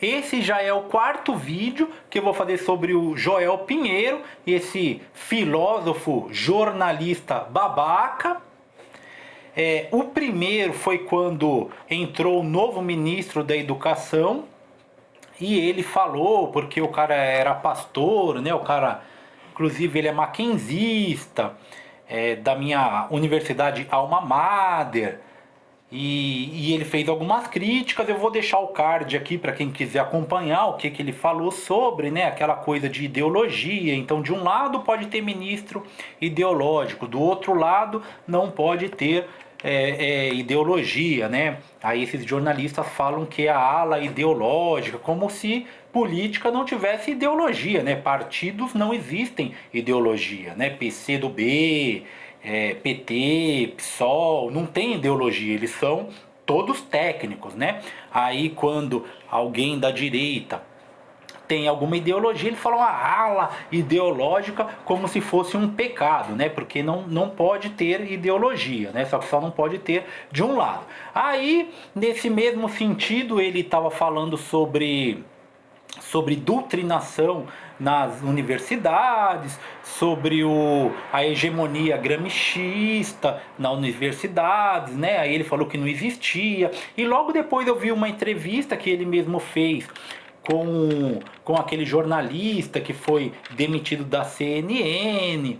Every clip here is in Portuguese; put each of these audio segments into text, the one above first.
Esse já é o quarto vídeo que eu vou fazer sobre o Joel Pinheiro, esse filósofo jornalista babaca. O primeiro foi quando entrou o novo ministro da Educação e ele falou, porque o cara era pastor, né? O cara, inclusive, ele é maquinzista, da minha universidade Alma Mater. E ele fez algumas críticas. Eu vou deixar o card aqui para quem quiser acompanhar o que ele falou sobre, né, aquela coisa de ideologia. Então, de um lado pode ter ministro ideológico, do outro lado não pode ter ideologia, né? Aí esses jornalistas falam que é a ala ideológica, como se política não tivesse ideologia, né? Partidos não existem ideologia, né? PC do B, PT, PSOL, não tem ideologia, eles são todos técnicos, né? Aí quando alguém da direita tem alguma ideologia, ele fala uma ala ideológica como se fosse um pecado, né? Porque não pode ter ideologia, né? Só que só não pode ter de um lado. Aí, nesse mesmo sentido, ele estava falando sobre doutrinação nas universidades, sobre a hegemonia gramsciista nas universidades, né? Aí ele falou que não existia. E logo depois eu vi uma entrevista que ele mesmo fez com aquele jornalista que foi demitido da CNN,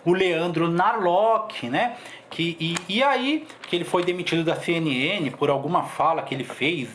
o Leandro Narlock, né? E aí que ele foi demitido da CNN por alguma fala que ele fez,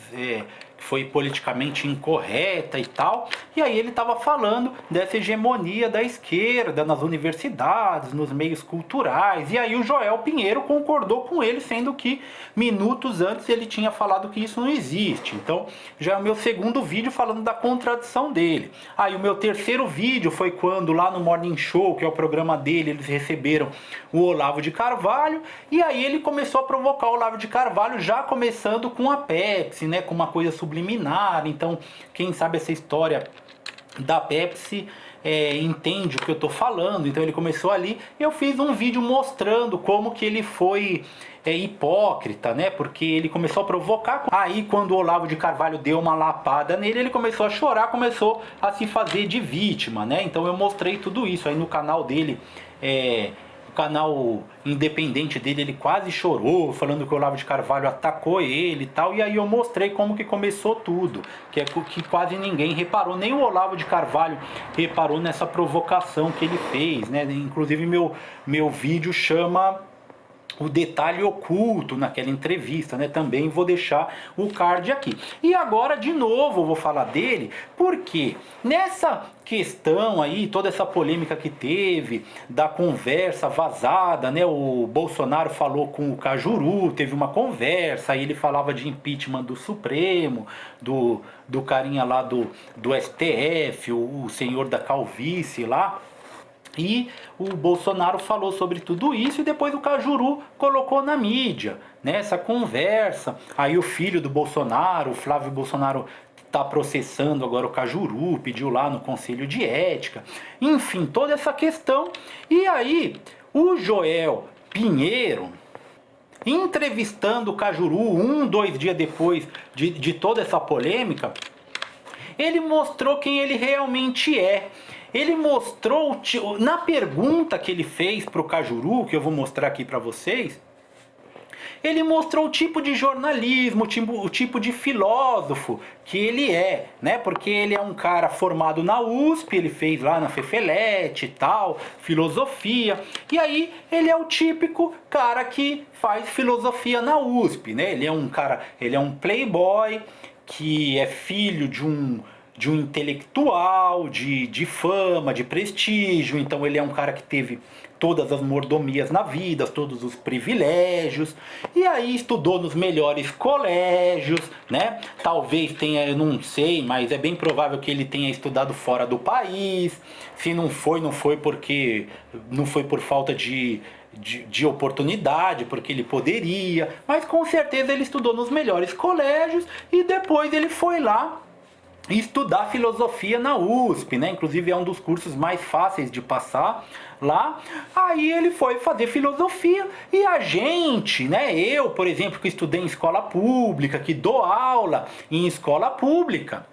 que foi politicamente incorreta e tal. E aí ele estava falando dessa hegemonia da esquerda nas universidades, nos meios culturais. E aí o Joel Pinheiro concordou com ele, sendo que minutos antes ele tinha falado que isso não existe. Então já é o meu segundo vídeo falando da contradição dele. Aí o meu terceiro vídeo foi quando lá no Morning Show, que é o programa dele, eles receberam o Olavo de Carvalho. E aí ele começou a provocar o Olavo de Carvalho, já começando com a Pepsi, né, com uma coisa subliminar. Então quem sabe essa história da Pepsi entende o que eu tô falando. Então ele começou ali. Eu fiz um vídeo mostrando como que ele foi hipócrita, né? Porque ele começou a provocar. Aí quando o Olavo de Carvalho deu uma lapada nele, ele começou a chorar, começou a se fazer de vítima, né? Então eu mostrei tudo isso aí no canal dele. O canal independente dele, ele quase chorou, falando que o Olavo de Carvalho atacou ele e tal. E aí eu mostrei como que começou tudo, que quase ninguém reparou, nem o Olavo de Carvalho reparou nessa provocação que ele fez, né? Inclusive meu vídeo chama o detalhe oculto naquela entrevista, né? Também vou deixar o card aqui. E agora de novo eu vou falar dele, porque nessa questão aí, toda essa polêmica que teve da conversa vazada, né? O Bolsonaro falou com o Cajuru, teve uma conversa, aí ele falava de impeachment do Supremo, do carinha lá do STF, o senhor da calvície lá. E o Bolsonaro falou sobre tudo isso e depois o Cajuru colocou na mídia, né, essa conversa. Aí o filho do Bolsonaro, o Flávio Bolsonaro, está processando agora o Cajuru, pediu lá no Conselho de Ética. Enfim, toda essa questão. E aí o Joel Pinheiro, entrevistando o Cajuru 2 dias depois de toda essa polêmica, ele mostrou quem ele realmente é. Ele mostrou, na pergunta que ele fez para o Cajuru, que eu vou mostrar aqui para vocês, ele mostrou o tipo de jornalismo, o tipo de filósofo que ele é, né? Porque ele é um cara formado na USP, ele fez lá na Fefelete e tal, filosofia. E aí ele é o típico cara que faz filosofia na USP, né? Ele é um cara, ele é um playboy que é filho de um intelectual, de fama, de prestígio. Então ele é um cara que teve todas as mordomias na vida, todos os privilégios, e aí estudou nos melhores colégios, né? Talvez tenha, eu não sei, mas é bem provável que ele tenha estudado fora do país. Se não foi porque não foi por falta de oportunidade, porque ele poderia, mas com certeza ele estudou nos melhores colégios e depois ele foi lá estudar filosofia na USP, né? Inclusive é um dos cursos mais fáceis de passar lá. Aí ele foi fazer filosofia e a gente, né? Eu, por exemplo, que estudei em escola pública, que dou aula em escola pública,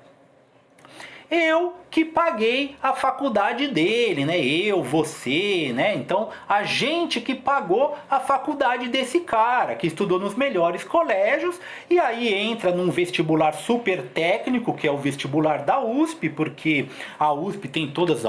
eu que paguei a faculdade dele, né? Eu, você, né? Então, a gente que pagou a faculdade desse cara, que estudou nos melhores colégios, e aí entra num vestibular super técnico, que é o vestibular da USP, porque a USP tem todas,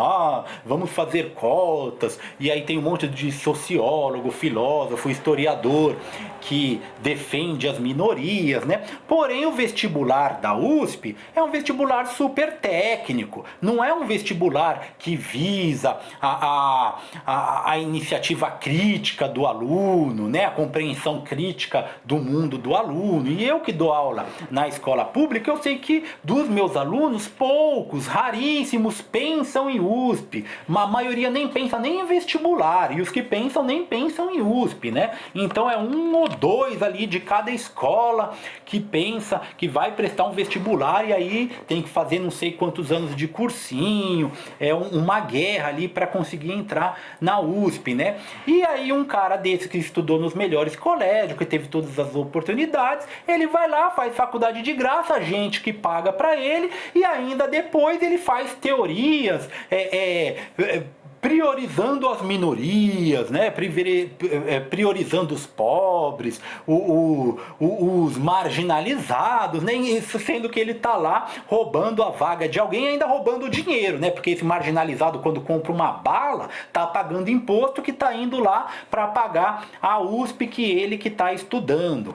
vamos fazer cotas, e aí tem um monte de sociólogo, filósofo, historiador, que defende as minorias, né? Porém, o vestibular da USP é um vestibular super técnico, não é um vestibular que visa a iniciativa crítica do aluno, né? A compreensão crítica do mundo do aluno. E eu que dou aula na escola pública, eu sei que dos meus alunos, poucos, raríssimos, pensam em USP. A maioria nem pensa nem em vestibular, e os que pensam nem pensam em USP, né? Então é um ou dois ali de cada escola que pensa que vai prestar um vestibular e aí tem que fazer não sei quantos anos de cursinho, uma guerra ali para conseguir entrar na USP, né? E aí um cara desse que estudou nos melhores colégios, que teve todas as oportunidades, ele vai lá, faz faculdade de graça, a gente que paga para ele, e ainda depois ele faz teorias, priorizando as minorias, né? Priorizando os pobres, os marginalizados, né? Sendo que ele está lá roubando a vaga de alguém, ainda roubando o dinheiro, né? Porque esse marginalizado, quando compra uma bala, está pagando imposto que está indo lá para pagar a USP que ele que está estudando.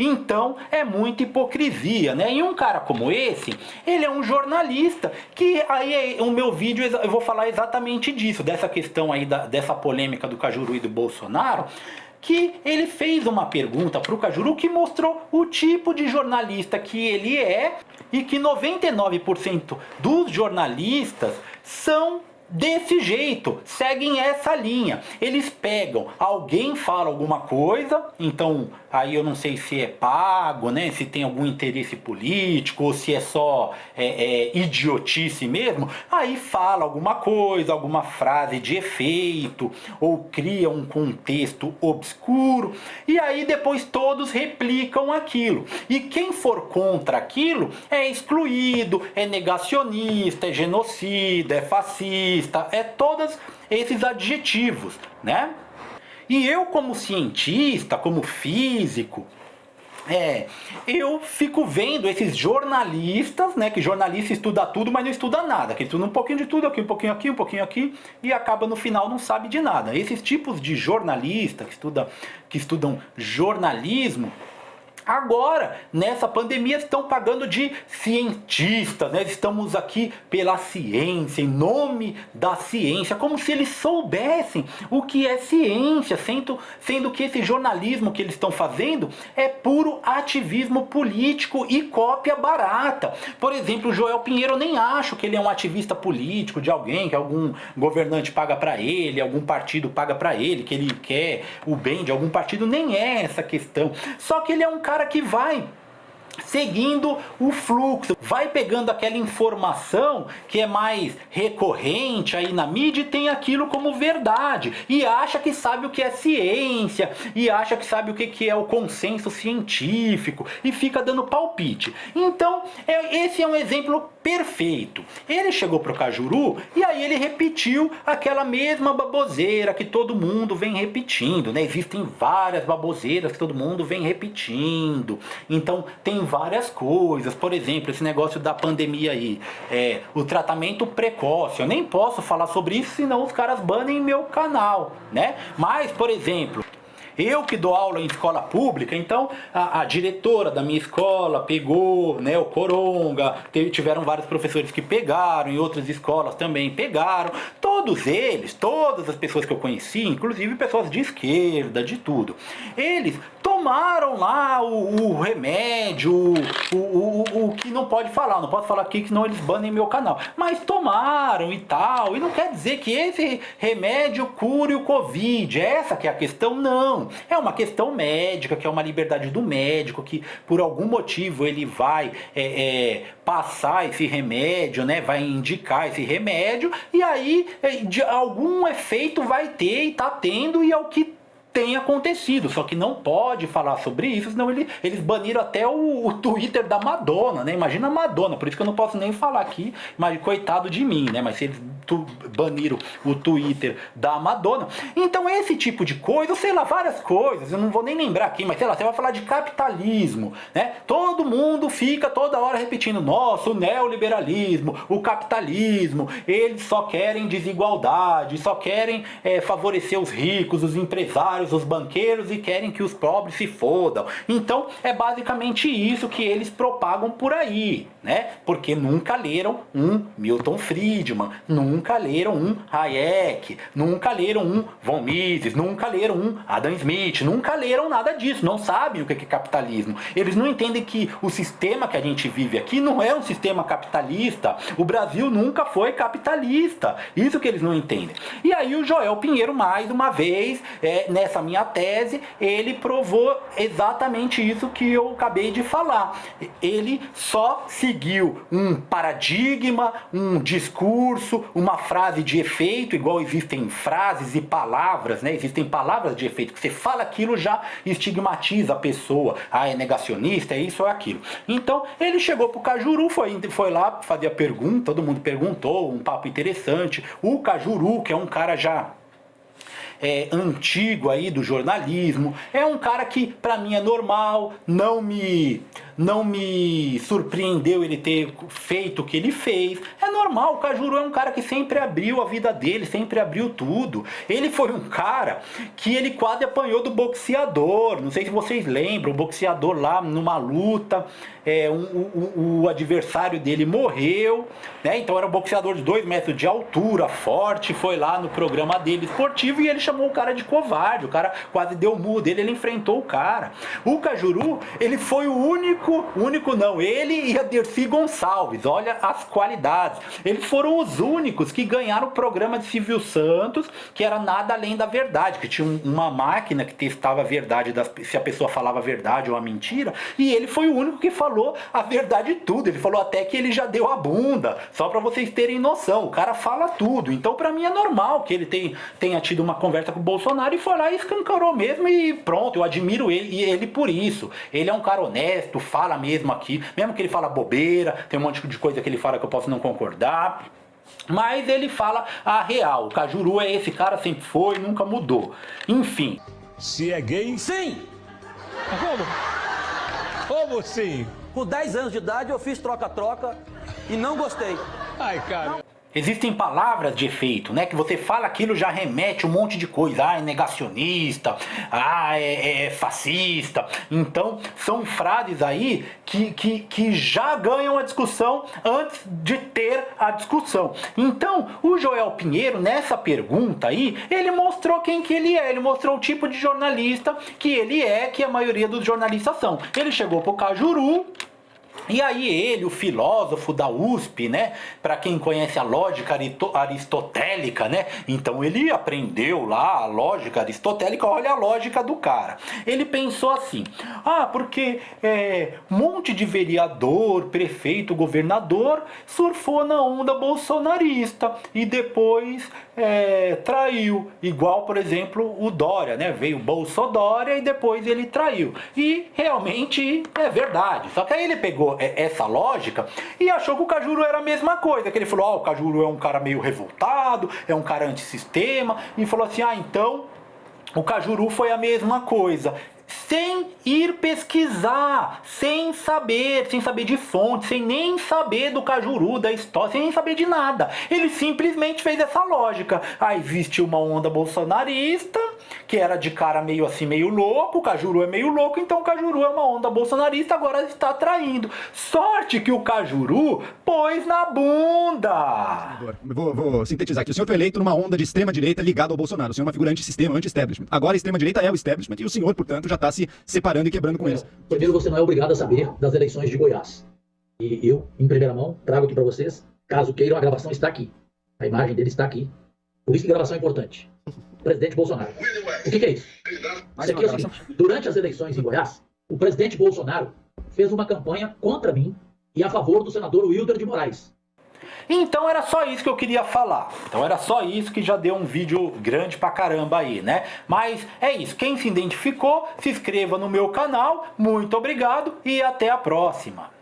Então é muita hipocrisia, né? E um cara como esse, ele é um jornalista, que aí o meu vídeo eu vou falar exatamente disso, dessa questão aí, dessa polêmica do Cajuru e do Bolsonaro, que ele fez uma pergunta para o Cajuru que mostrou o tipo de jornalista que ele é e que 99% dos jornalistas são desse jeito, seguem essa linha. Eles pegam, alguém fala alguma coisa, então aí eu não sei se é pago, né? Se tem algum interesse político ou se é só idiotice mesmo. Aí fala alguma coisa, alguma frase de efeito ou cria um contexto obscuro e aí depois todos replicam aquilo. E quem for contra aquilo é excluído, é negacionista, é genocida, é fascista, é todos esses adjetivos, né? E eu como cientista, como físico, eu fico vendo esses jornalistas, né? Que jornalista estuda tudo, mas não estuda nada. Que estuda um pouquinho de tudo, aqui, um pouquinho aqui, um pouquinho aqui, e acaba no final não sabe de nada. Esses tipos de jornalista que estudam jornalismo, agora, nessa pandemia, estão pagando de cientistas, né? Estamos aqui pela ciência, em nome da ciência, como se eles soubessem o que é ciência, sendo que esse jornalismo que eles estão fazendo é puro ativismo político e cópia barata. Por exemplo, o Joel Pinheiro, eu nem acho que ele é um ativista político de alguém, que algum governante paga para ele, algum partido paga para ele, que ele quer o bem de algum partido, nem é essa questão. Só que ele é um cara que vai seguindo o fluxo, vai pegando aquela informação que é mais recorrente aí na mídia e tem aquilo como verdade e acha que sabe o que é ciência e acha que sabe o que é o consenso científico e fica dando palpite. Então esse é um exemplo perfeito. Ele chegou pro Cajuru e aí ele repetiu aquela mesma baboseira que todo mundo vem repetindo, né? Existem várias baboseiras que todo mundo vem repetindo. Então tem várias coisas, por exemplo, esse negócio da pandemia aí, o tratamento precoce. Eu nem posso falar sobre isso, senão os caras banem meu canal, né? Mas, por exemplo, eu que dou aula em escola pública, então a diretora da minha escola pegou, né, o coronga, tiveram vários professores que pegaram, em outras escolas também pegaram, todos eles, todas as pessoas que eu conheci, inclusive pessoas de esquerda, de tudo, eles tomaram lá o remédio, o que não pode falar. Não posso falar aqui que não eles banem meu canal. Mas tomaram e tal. E não quer dizer que esse remédio cure o Covid. Essa que é a questão, não. É uma questão médica, que é uma liberdade do médico, que por algum motivo ele vai passar esse remédio, né? Vai indicar esse remédio. E aí de algum efeito vai ter e tá tendo, e é o que tem acontecido, só que não pode falar sobre isso, senão eles baniram até o Twitter da Madonna, né? Imagina a Madonna, por isso que eu não posso nem falar aqui, mas coitado de mim, né? Mas se eles baniram o Twitter da Madonna, então esse tipo de coisa, sei lá, várias coisas, eu não vou nem lembrar aqui, mas sei lá, você vai falar de capitalismo, né? Todo mundo fica toda hora repetindo, nossa, o neoliberalismo, o capitalismo, eles só querem desigualdade, só querem favorecer os ricos, os empresários, os banqueiros, e querem que os pobres se fodam. Então é basicamente isso que eles propagam por aí, né? Porque nunca leram um Milton Friedman, nunca leram um Hayek, nunca leram um von Mises, nunca leram um Adam Smith, nunca leram nada disso, não sabem o que é capitalismo. Eles não entendem que o sistema que a gente vive aqui não é um sistema capitalista. O Brasil nunca foi capitalista. Isso que eles não entendem. E aí o Joel Pinheiro, mais uma vez, nessa minha tese, ele provou exatamente isso que eu acabei de falar. Ele só seguiu um paradigma, um discurso, uma frase de efeito, igual existem frases e palavras, né? Existem palavras de efeito, que você fala aquilo já estigmatiza a pessoa. Ah, é negacionista, é isso ou é aquilo. Então, ele chegou pro Cajuru, foi lá fazer a pergunta, todo mundo perguntou, um papo interessante. O Cajuru, que é um cara já antigo aí do jornalismo, é um cara que pra mim é normal, não me surpreendeu ele ter feito o que ele fez. É normal, o Cajuru é um cara que sempre abriu a vida dele, sempre abriu tudo. Ele foi um cara que ele quase apanhou do boxeador, não sei se vocês lembram, o boxeador lá numa luta, o adversário dele morreu, né? Então era um boxeador de 2 metros de altura, forte, foi lá no programa dele esportivo e ele chamou o cara de covarde, o cara quase deu murro dele, ele enfrentou o cara. O Cajuru, ele foi o único não, ele e a Dercy Gonçalves, olha as qualidades. Eles foram os únicos que ganharam o programa de Silvio Santos, que era Nada Além da Verdade, que tinha uma máquina que testava a verdade, se a pessoa falava a verdade ou a mentira, e ele foi o único que falou a verdade de tudo. Ele falou até que ele já deu a bunda, só pra vocês terem noção, o cara fala tudo. Então pra mim é normal que ele tenha tido uma conversa com o Bolsonaro e foi lá e escancarou mesmo, e pronto, eu admiro ele por isso. Ele é um cara honesto, fala mesmo aqui, mesmo que ele fala bobeira, tem um monte de coisa que ele fala que eu posso não concordar, mas ele fala a real. O Cajuru é esse cara, sempre foi, nunca mudou. Enfim. Se é gay, sim! Como sim? Com 10 anos de idade eu fiz troca-troca e não gostei. Ai, cara. Não. Existem palavras de efeito, né? Que você fala aquilo já remete um monte de coisa. Ah, é negacionista. Ah, é fascista. Então, são frases aí que já ganham a discussão antes de ter a discussão. Então, o Joel Pinheiro, nessa pergunta aí, ele mostrou quem que ele é. Ele mostrou o tipo de jornalista que ele é, que a maioria dos jornalistas são. Ele chegou pro Cajuru. E aí ele, o filósofo da USP, né, para quem conhece a lógica aristotélica, né, então ele aprendeu lá a lógica aristotélica, olha a lógica do cara. Ele pensou assim, porque um monte de vereador, prefeito, governador surfou na onda bolsonarista e depois traiu, igual por exemplo o Dória, né, veio Bolsodória e depois ele traiu. E realmente é verdade, só que aí ele pegou essa lógica e achou que o Cajuru era a mesma coisa, que ele falou, o Cajuru é um cara meio revoltado, é um cara antissistema, e falou assim, então o Cajuru foi a mesma coisa, sem ir pesquisar, sem saber de fonte, sem nem saber do Cajuru, da história, sem nem saber de nada. Ele simplesmente fez essa lógica. Aí existe uma onda bolsonarista, que era de cara meio assim, meio louco, o Cajuru é meio louco, então o Cajuru é uma onda bolsonarista, agora está traindo. Sorte que o Cajuru pôs na bunda. Vou sintetizar aqui. O senhor foi eleito numa onda de extrema-direita ligado ao Bolsonaro. O senhor é uma figura anti-sistema, anti-establishment. Agora a extrema-direita é o establishment e o senhor, portanto, já está se separando e quebrando com eles. Primeiro, você não é obrigado a saber das eleições de Goiás. E eu, em primeira mão, trago aqui para vocês, caso queiram, a gravação está aqui. A imagem dele está aqui. Por isso que gravação é importante. Presidente Bolsonaro. O que é isso? Isso aqui é o seguinte: durante as eleições em Goiás, o presidente Bolsonaro fez uma campanha contra mim e a favor do senador Wilder de Moraes. Então era só isso que eu queria falar. Então era só isso, que já deu um vídeo grande pra caramba aí, né? Mas é isso. Quem se identificou, se inscreva no meu canal. Muito obrigado e até a próxima.